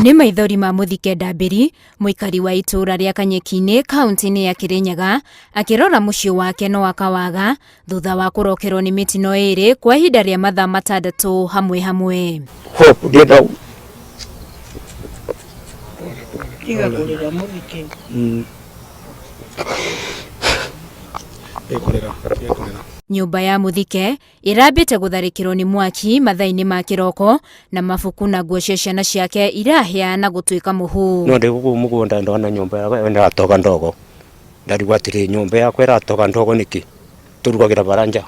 Nĩ maithori ma Mũthike Ndambĩri, mũikari wa itũũra rĩa Kanyeki-inĩ kaunti-inĩ ya Kirinyaga, akĩrora mũciĩ wake no akawaga thutha wa kũrokerwo nĩ mĩtino ĩrĩ kwa ihinda rĩa mathaa 6 hamwe hamwe. Nyũmba ya Mũthike ĩrambĩte gũtharĩkĩrwo nĩ mwaki mathaa-inĩ ma kĩroko na mabuku na nguo cia ciana ciake irahĩa na gũtuĩka mũhu. No ndi gũkũ mũgũnda ndona nyũmba yakwa ĩratoga ndogo. Ndarigwa atĩrĩ nyũmba yakwa ĩratoga ndogo nĩkĩ? Tũrugagĩra baranja.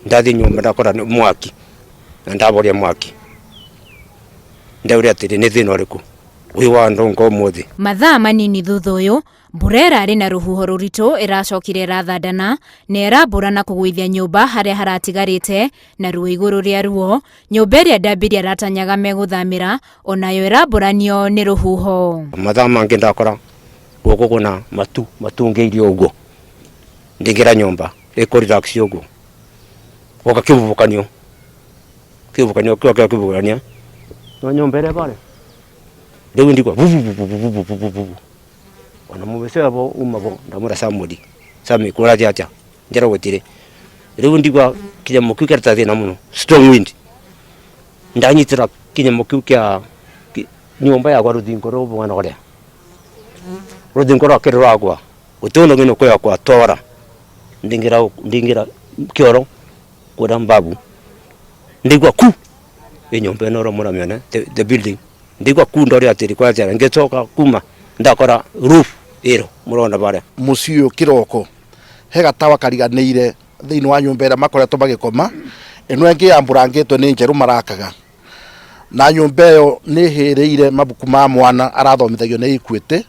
Ndathi nyũmba ndakora mwaki. Na ndaboria mwaki. Ndaũria atĩrĩ nĩ thĩna ũrĩkũ? Ũyũ wa ndongo ũmũthĩ. Mathaa manini thutha ũyũ, mbura ĩrarĩ na rũhuho rũritũ ĩracokire ĩrathandana na ĩrambũrana kũgũithia nyũmba harĩa haratigarĩte na ruo igũrũ rĩa ruo. Nyũmba ĩrĩa Ndambĩri aratanyaga megũthamĩra onayo ĩrambũranio nĩ rũhuho. Mathaa mangĩ ndakora gũkũ kuna matungĩirio ũguo. Ndingĩra nyũmba ĩkũrelax ũguo. Goka kĩhuhũkanio kĩhuhũkanio no nyũmba ĩrĩa bare. Rĩu ndikwa ona mũbece wabo umabo ndamũra Sami kũra jaja njera gũtire. Rĩu ndigwa kinyamũ kĩu kĩratathi na mũno strong wind. Ndanyitĩra kinyamũ kĩu kĩa nyũmba yakwa rũthingo rũbwa na ũrĩa. Rũthingo rwakĩrwagwa ũtono ngino kwa yakwa tora. Ndingira kĩoro kũra mbabu. Ndigwa ku nyũmba ĩno romora mĩone the building. Ndigwa ku ndori atĩrĩ kwa jara ngĩcoka kuma ndakora roof ĩro mũrona bare. Mũciĩ kĩroko he gatawa kariganĩire thĩinĩ wa nyũmba ĩrĩa makoretwo magĩkoma. Ĩno ĩngĩ yambũrangĩtwo nĩ njerũ marakaga. Na nyũmba ĩyo nĩ hĩrĩire mabuku ma mwana arathomithagio nĩ ikuĩte.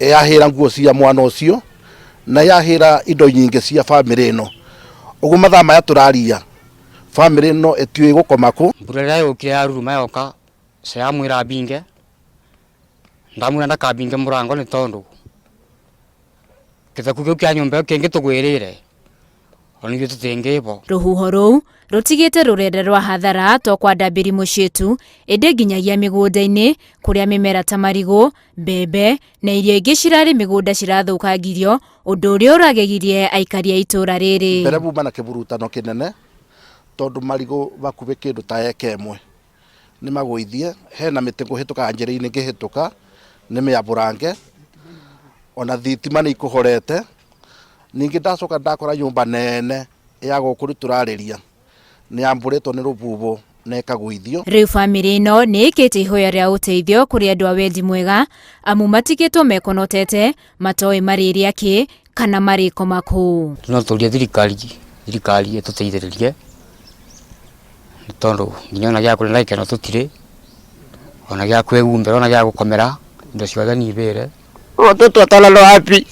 Yahĩra nguo cia mwana ũcio na yahĩra indo nyingĩ cia bamĩrĩ ĩno. Ũguo mathaa maya tũraria bamĩrĩ ĩno ĩtiũĩ gũkoma kũ. Mbura ĩrĩa yũkire ya ruruma yoka ceyamwĩra mbinge. Ndamwĩra ndakambinge mũrango nĩ tondũ kĩthaku kĩu kĩa nyũmba kĩngĩ tũgwĩrĩre ona ithuĩ tũtingĩbo. Rũhuho rũu rũtigĩte rũrenda rwa hathara to kwa Ndambĩri mũciĩ tu, ĩndĩ nginyagia mĩgũnda-inĩ kũrĩa mĩmera ta marigũ, mbembe na irio ingĩ cirarĩ mĩgũnda cirathũkangirio, ũndũ ũrĩa ũragegirie aikari a itũũra rĩrĩ. Mbere buma na kĩburutano kĩnene tondũ marigũ bakuhĩ kĩndũ ta eka ĩmwe nĩ magũithie. Hena mĩtĩ kũhĩtũka njĩra-inĩ ngĩhĩtũka nĩ mĩambũrange ona thitima nĩ ikũhorete. Ningĩ ndacoka ndakora nyũmba nene ya gũkũ tũrarĩria nĩ yambũrĩtwo nĩ rũhuho na ĩkagũithio. Rĩu bamĩrĩ ĩno nĩ ĩkĩte ihoya rĩa ũteithio kũrĩ andũ a wendi mwega, amu matigĩtwo mekonotete matoĩ marĩrĩa kĩ kana marĩkoma kũ. No tũrie thirikari ĩtũteithĩrĩrie tondũ nginya ona gĩa kũrĩa ikeno tũtirĩ, ona gĩa kwĩgumbĩra ona gĩa gũkomera indo ciothe ni ibĩre. Watoto watalala wapi?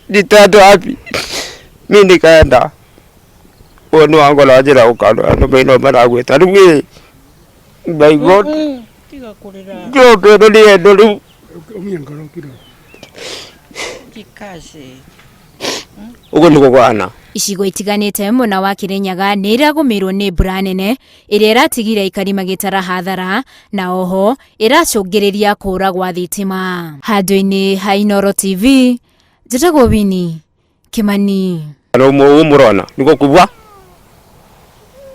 Nitaenda wapi? Mimi nikaenda oni wangu la ajira ukano ndio maragweta rugwe by God ndio ndio ugo niko kwana. Icigo itiganĩte mwena wa Kirinyaga nĩ iragũmĩrwo nĩ mbura nene ĩrĩa ĩratigire aikari magĩtara hathara na oho ĩracũngĩrĩria kũra gwa thitima. Handũ-inĩ ha Inooro TV, njĩtagwo Winnie Kimani. Mũrona nĩgũkubwa